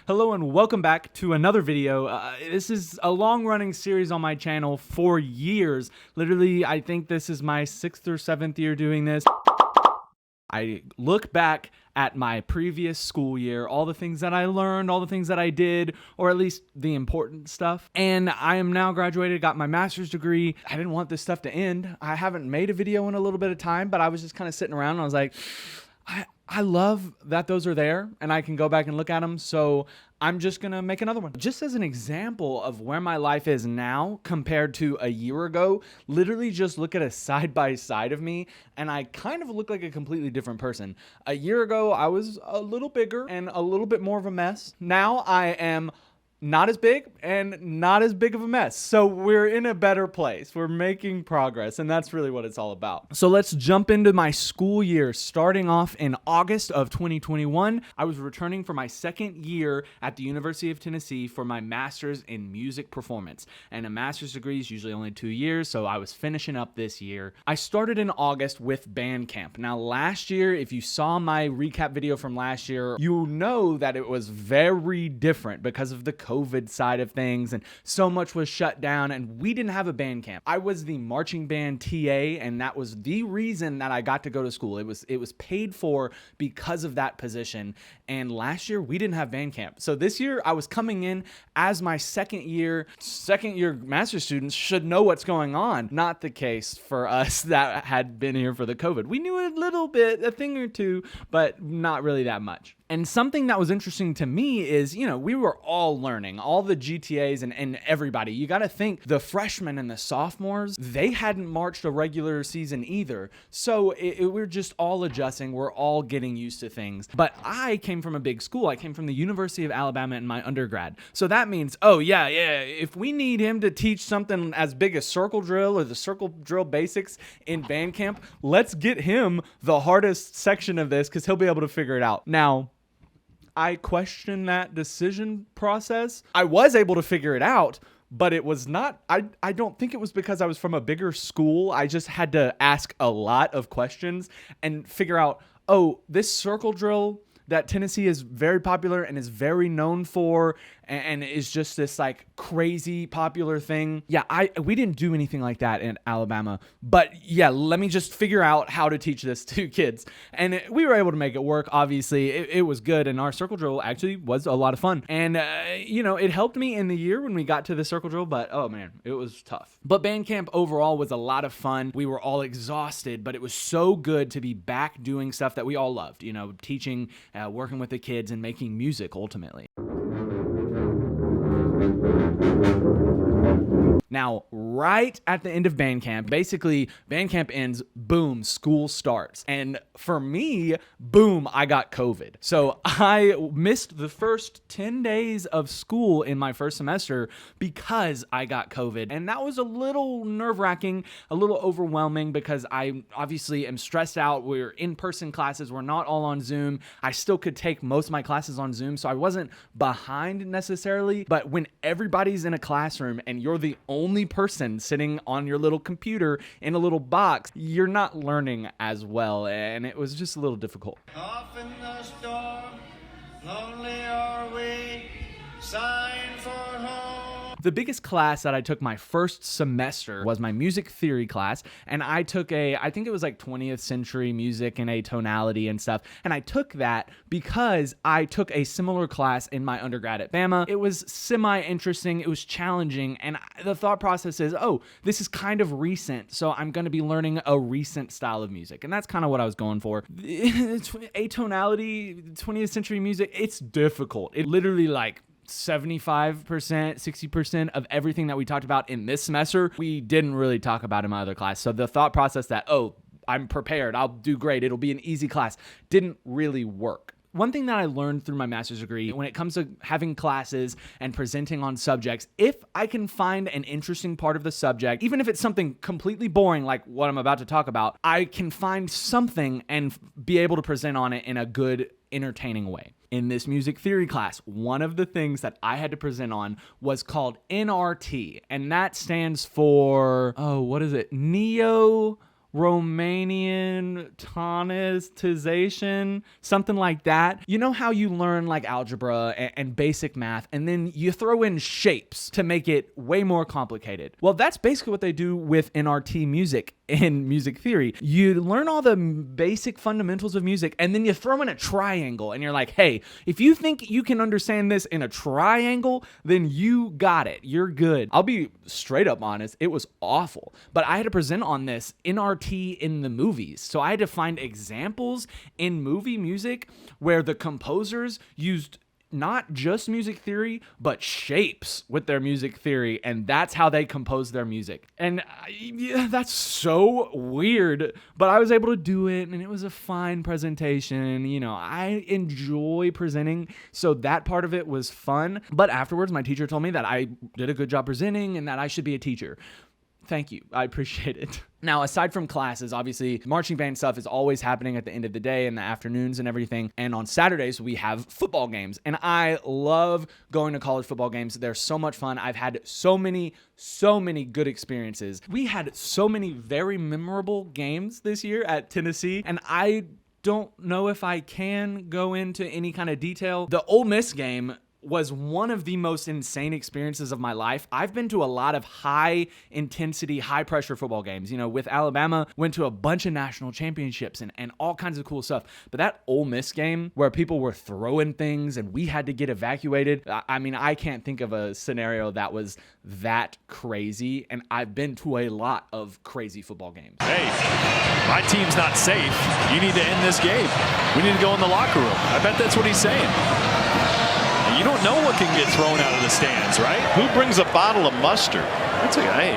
Hello and welcome back to another video. This is a long-running series on my channel for years. Literally, I think this is my 6th or 7th year doing this. I look back at my previous school year, all the things that I learned, all the things that I did, or at least the important stuff. And I am now graduated, got my master's degree. I didn't want this stuff to end. I haven't made a video in a little bit of time, but I was just kind of sitting around and I was like, I love that those are there and I can go back and look at them. So I'm just going to make another one. Just as an example of where my life is now compared to a year ago, literally just look at a side by side of me and I kind of look like a completely different person. A year ago, I was a little bigger and a little bit more of a mess. Now I am not as big and not as big of a mess. So we're in a better place. We're making progress, and that's really what it's all about. So let's jump into my school year. Starting off in August of 2021, I was returning for my second year at the University of Tennessee for my master's in music performance. And a master's degree is usually only 2 years, so I was finishing up this year. I started in August with band camp. Now, last year, if you saw my recap video from last year, you know that it was very different because of the COVID side of things, and so much was shut down and we didn't have a band camp. I was the marching band TA, and that was the reason that I got to go to school. It was paid for because of that position. And last year we didn't have band camp. So this year I was coming in as my second year master's students should know what's going on. Not the case for us that had been here for the COVID. We knew a little bit, a thing or two, but not really that much. And something that was interesting to me is, we were all learning, all the GTAs and everybody. You got to think the freshmen and the sophomores, they hadn't marched a regular season either. So we're just all adjusting. We're all getting used to things. But I came from a big school. I came from the University of Alabama in my undergrad. So that means, if we need him to teach something as big as circle drill or the circle drill basics in band camp, let's get him the hardest section of this because he'll be able to figure it out. Now, I question that decision process. I was able to figure it out, but it was not, I don't think it was because I was from a bigger school. I just had to ask a lot of questions and figure out, this circle drill that Tennessee is very popular and is very known for and is just this like crazy popular thing. Yeah, we didn't do anything like that in Alabama, but yeah, let me just figure out how to teach this to kids. And we were able to make it work. Obviously, it was good, and our circle drill actually was a lot of fun. And, it helped me in the year when we got to the circle drill, but oh man, it was tough. But band camp overall was a lot of fun. We were all exhausted, but it was so good to be back doing stuff that we all loved, teaching, working with the kids and making music ultimately. Now, right at the end of band camp, basically band camp ends, boom, school starts. And for me, boom, I got COVID. So I missed the first 10 days of school in my first semester because I got COVID. And that was a little nerve-wracking, a little overwhelming because I obviously am stressed out. We're in-person classes. We're not all on Zoom. I still could take most of my classes on Zoom, so I wasn't behind necessarily. But when everybody's in a classroom and you're the only person sitting on your little computer in a little box, you're not learning as well, and it was just a little difficult. Off in the storm, lonely are we, sighing for home. The biggest class that I took my first semester was my music theory class, and I took I think it was like 20th century music and atonality and stuff, and I took that because I took a similar class in my undergrad at Bama. It was semi-interesting, it was challenging, and the thought process is, this is kind of recent, so I'm going to be learning a recent style of music, and that's kind of what I was going for. Atonality, 20th century music, it's difficult. It literally 75%, 60% of everything that we talked about in this semester, we didn't really talk about in my other class. So the thought process that, I'm prepared, I'll do great, it'll be an easy class, didn't really work. One thing that I learned through my master's degree, when it comes to having classes and presenting on subjects, if I can find an interesting part of the subject, even if it's something completely boring like what I'm about to talk about, I can find something and be able to present on it in a good, entertaining way. In this music theory class, one of the things that I had to present on was called NRT, and that stands for, what is it? Neo Romanian tonization, something like that. You know how you learn like algebra and basic math, and then you throw in shapes to make it way more complicated? Well, that's basically what they do with NRT music in music theory. You learn all the basic fundamentals of music, and then you throw in a triangle, and you're like, hey, if you think you can understand this in a triangle, then you got it. You're good. I'll be straight up honest, it was awful. But I had to present on this NRT in the movies. So I had to find examples in movie music where the composers used not just music theory, but shapes with their music theory, and that's how they compose their music. And yeah, that's so weird, but I was able to do it, and it was a fine presentation. You know, I enjoy presenting, so that part of it was fun. But afterwards, my teacher told me that I did a good job presenting and that I should be a teacher. Thank you. I appreciate it. Now, aside from classes, obviously, marching band stuff is always happening at the end of the day in the afternoons and everything. And on Saturdays, we have football games. And I love going to college football games. They're so much fun. I've had so many good experiences. We had so many very memorable games this year at Tennessee. And I don't know if I can go into any kind of detail. The Ole Miss game was one of the most insane experiences of my life. I've been to a lot of high intensity, high pressure football games. You know, with Alabama, went to a bunch of national championships and all kinds of cool stuff. But that Ole Miss game where people were throwing things and we had to get evacuated, I mean, I can't think of a scenario that was that crazy. And I've been to a lot of crazy football games. Hey, my team's not safe. You need to end this game. We need to go in the locker room. I bet that's what he's saying. You don't know what can get thrown out of the stands, right? Who brings a bottle of mustard? That's a hey.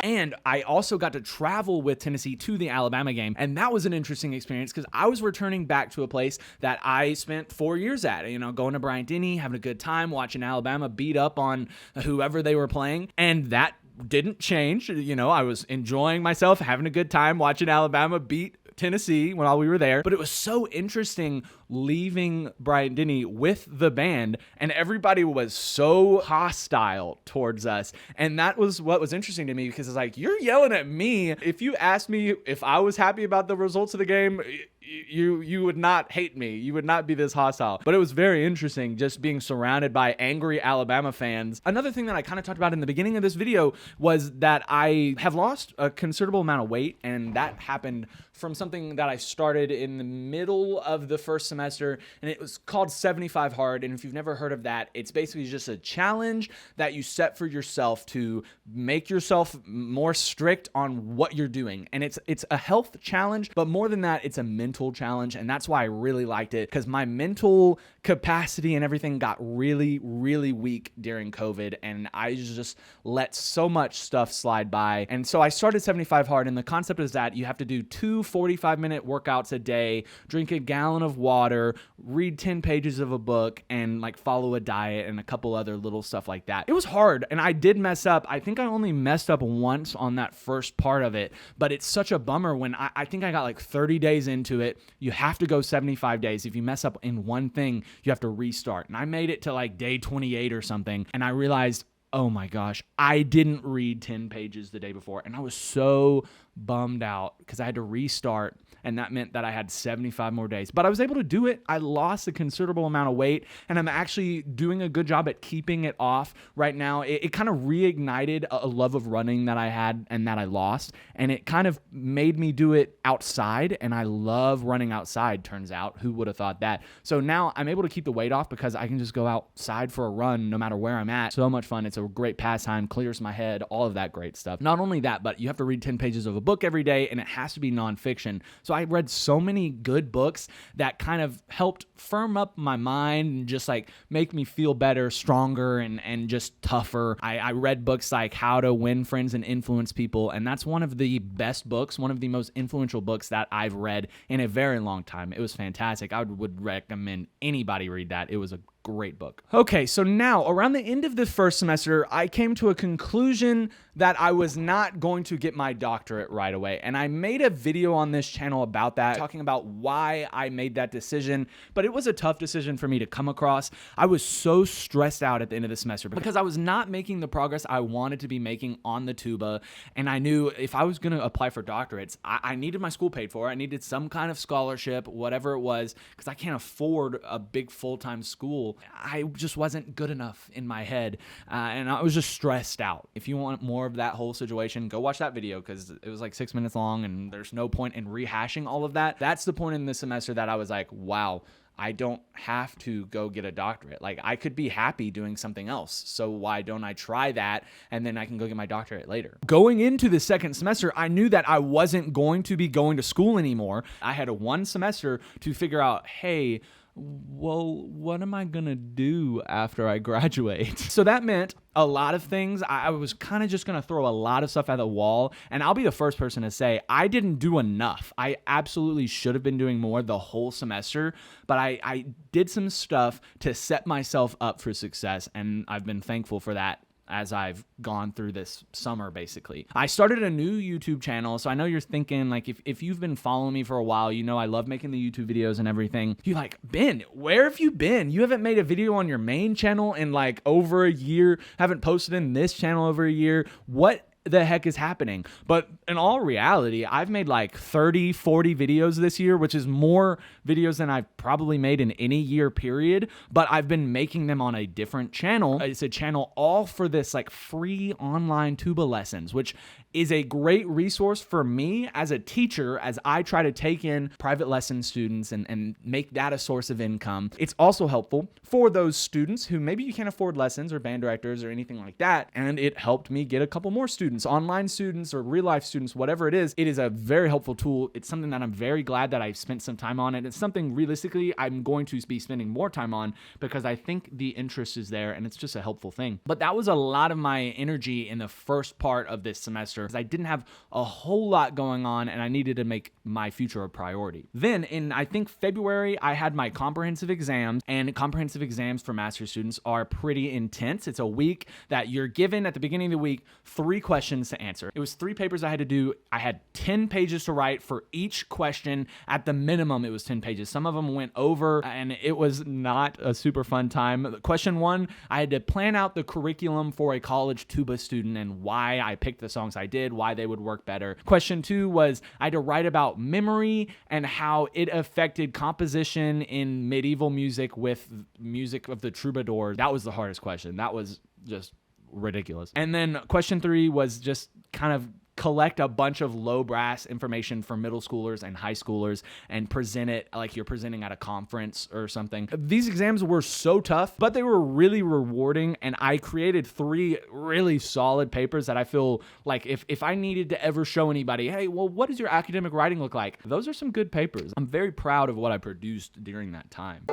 And I also got to travel with Tennessee to the Alabama game. And that was an interesting experience because I was returning back to a place that I spent 4 years at, you know, going to Bryant-Denny, having a good time, watching Alabama beat up on whoever they were playing. And that didn't change. You know, I was enjoying myself, having a good time, watching Alabama beat Tennessee while we were there. But it was so interesting leaving Bryant-Denny with the band, and everybody was so hostile towards us. And that was what was interesting to me, because it's like, you're yelling at me. If you asked me if I was happy about the results of the game, you would not hate me. You would not be this hostile. But it was very interesting just being surrounded by angry Alabama fans. Another thing that I kind of talked about in the beginning of this video was that I have lost a considerable amount of weight, and that happened from something that I started in the middle of the first semester, and it was called 75 Hard. And if you've never heard of that, it's basically just a challenge that you set for yourself to make yourself more strict on what you're doing. And it's a health challenge, but more than that, it's a mental challenge. And that's why I really liked it, because my mental capacity and everything got really, really weak during COVID, and I just let so much stuff slide by. And so I started 75 Hard, and the concept is that you have to do 2 45-minute workouts a day, drink a gallon of water, read 10 pages of a book, and like follow a diet and a couple other little stuff like that. It was hard, and I did mess up. I think I only messed up once on that first part of it, but it's such a bummer when I think I got like 30 days into it. You have to go 75 days. If you mess up in one thing, you have to restart. And I made it to like day 28 or something, and I realized, oh my gosh, I didn't read 10 pages the day before. And I was so bummed out because I had to restart, and that meant that I had 75 more days. But I was able to do it. I lost a considerable amount of weight, and I'm actually doing a good job at keeping it off right now. It kind of reignited a love of running that I had and that I lost, and it kind of made me do it outside, and I love running outside, turns out. Who would have thought that? So now I'm able to keep the weight off because I can just go outside for a run no matter where I'm at. So much fun. It's a great pastime, clears my head, all of that great stuff. Not only that, but you have to read 10 pages of a book every day, and it has to be nonfiction. So I read so many good books that kind of helped firm up my mind and just like make me feel better, stronger, and just tougher. I read books like How to Win Friends and Influence People, and that's one of the best books, one of the most influential books that I've read in a very long time. It was fantastic. I would recommend anybody read that. It was a great book. Okay, so now around the end of the first semester, I came to a conclusion that I was not going to get my doctorate right away. And I made a video on this channel about that, talking about why I made that decision. But it was a tough decision for me to come across. I was so stressed out at the end of the semester because I was not making the progress I wanted to be making on the tuba. And I knew if I was going to apply for doctorates, I needed my school paid for. I needed some kind of scholarship, whatever it was, because I can't afford a big full-time school. I just wasn't good enough in my head. And I was just stressed out. If you want more of that whole situation, go watch that video because it was like 6 minutes long and there's no point in rehashing all of that. That's the point in this semester that I was like, wow, I don't have to go get a doctorate. Like, I could be happy doing something else. So why don't I try that? And then I can go get my doctorate later. Going into the second semester, I knew that I wasn't going to be going to school anymore. I had one semester to figure out, hey, well, what am I gonna do after I graduate? So that meant a lot of things. I was kind of just gonna throw a lot of stuff at the wall, and I'll be the first person to say I didn't do enough. I absolutely should have been doing more the whole semester, but I did some stuff to set myself up for success, and I've been thankful for that as I've gone through this summer, basically. I started a new YouTube channel, so I know you're thinking, like, if you've been following me for a while, you know I love making the YouTube videos and everything. You're like, Ben, where have you been? You haven't made a video on your main channel in like over a year, haven't posted in this channel over a year. What the heck is happening? But in all reality, I've made like 30, 40 videos this year, which is more videos than I've probably made in any year period, but I've been making them on a different channel. It's a channel all for this like free online tuba lessons, which is a great resource for me as a teacher as I try to take in private lesson students and make that a source of income. It's also helpful for those students who maybe you can't afford lessons or band directors or anything like that, and it helped me get a couple more students, online students or real life students, whatever it is. It is a very helpful tool. It's something that I'm very glad that I've spent some time on, and it's something realistically I'm going to be spending more time on because I think the interest is there and it's just a helpful thing. But that was a lot of my energy in the first part of this semester because I didn't have a whole lot going on and I needed to make my future a priority. Then in, I think, February, I had my comprehensive exams, and comprehensive exams for master's students are pretty intense. It's a week that you're given at the beginning of the week 3 questions to answer. It was 3 papers I had to do. I had 10 pages to write for each question. At the minimum, it was 10 pages. Some of them went over and it was not a super fun time. Question 1, I had to plan out the curriculum for a college tuba student and why I picked the songs I did, why they would work better. Question 2 was I had to write about memory and how it affected composition in medieval music with music of the troubadour. That was the hardest question. That was just ridiculous. And then question 3 was just kind of collect a bunch of low brass information for middle schoolers and high schoolers and present it like you're presenting at a conference or something. These exams were so tough, but they were really rewarding, and I created 3 really solid papers that I feel like if I needed to ever show anybody, hey, well, what does your academic writing look like? Those are some good papers. I'm very proud of what I produced during that time.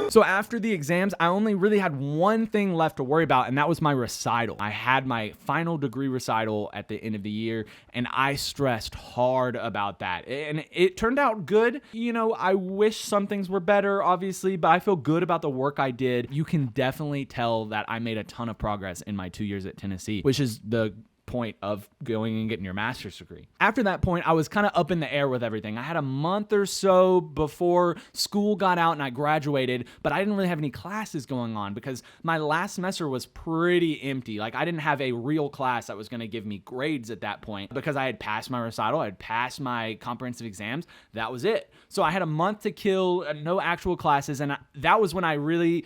So after the exams, I only really had one thing left to worry about, and that was my recital. I had my final degree recital at the end of the year, and I stressed hard about that. And it turned out good. You know, I wish some things were better, obviously, but I feel good about the work I did. You can definitely tell that I made a ton of progress in my 2 years at Tennessee, which is the point of going and getting your master's degree. After that point, I was kind of up in the air with everything. I had a month or so before school got out and I graduated, but I didn't really have any classes going on because my last semester was pretty empty. Like, I didn't have a real class that was going to give me grades at that point because I had passed my recital, I had passed my comprehensive exams. That was it. So I had a month to kill, no actual classes, and that was when I really,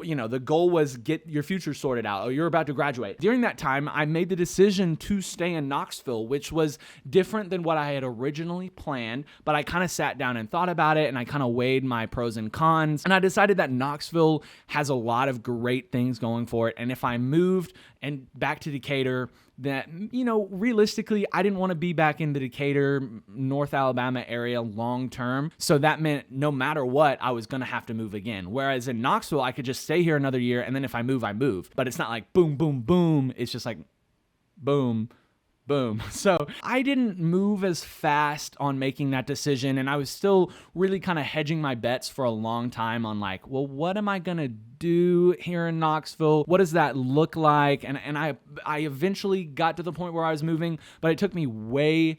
you know, the goal was get your future sorted out. Oh, you're about to graduate. During that time, I made the decision to stay in Knoxville, which was different than what I had originally planned, but I kind of sat down and thought about it, and I kind of weighed my pros and cons, and I decided that Knoxville has a lot of great things going for it, and if I moved and back to Decatur, that, you know, realistically, I didn't want to be back in the Decatur, North Alabama area long term. So that meant no matter what, I was going to have to move again. Whereas in Knoxville, I could just stay here another year, and then if I move, I move. But it's not like boom, boom, boom. It's just like boom, boom. So I didn't move as fast on making that decision, and I was still really kind of hedging my bets for a long time on like, well, what am I gonna do here in Knoxville? What does that look like? And I eventually got to the point where I was moving, but it took me way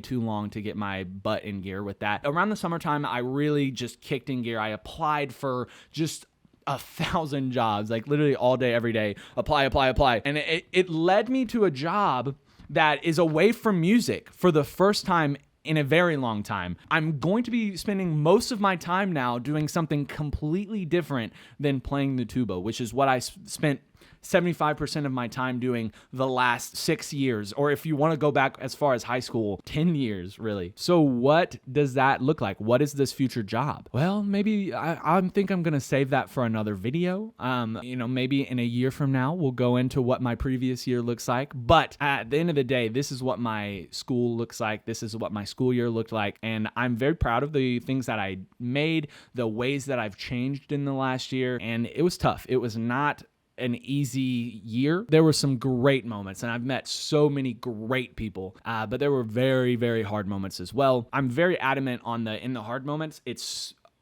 too long to get my butt in gear with that. Around the summertime, I really just kicked in gear. I applied for just 1,000 jobs, like literally all day, every day, apply. And it led me to a job that is away from music for the first time in a very long time. I'm going to be spending most of my time now doing something completely different than playing the tuba, which is what I spent 75% of my time doing the last 6 years, or if you want to go back as far as high school, 10 years really. So what does that look like? What is this future job? Well, maybe I think I'm going to save that for another video. You know, maybe in a year from now, we'll go into what my previous year looks like. But at the end of the day, this is what my school looks like. This is what my school year looked like. And I'm very proud of the things that I made, the ways that I've changed in the last year. And it was tough. It was not an easy year. There were some great moments, and I've met so many great people, but there were very hard moments as well. I'm very adamant on in the hard moments,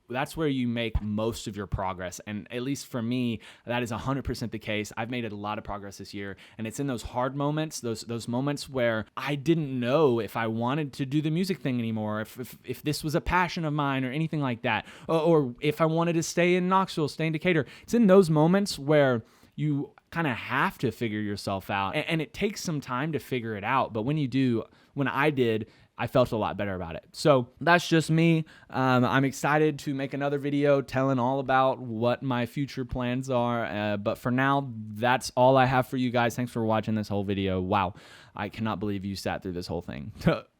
that's where you make most of your progress. And at least for me, that is 100% the case. I've made a lot of progress this year, and it's in those hard moments, those moments where I didn't know if I wanted to do the music thing anymore, if this was a passion of mine or anything like that, or if I wanted to stay in Knoxville, stay in Decatur. It's in those moments where you kind of have to figure yourself out, and it takes some time to figure it out. But when you do, when I did, I felt a lot better about it. So that's just me. I'm excited to make another video telling all about what my future plans are. But for now, that's all I have for you guys. Thanks for watching this whole video. Wow, I cannot believe you sat through this whole thing.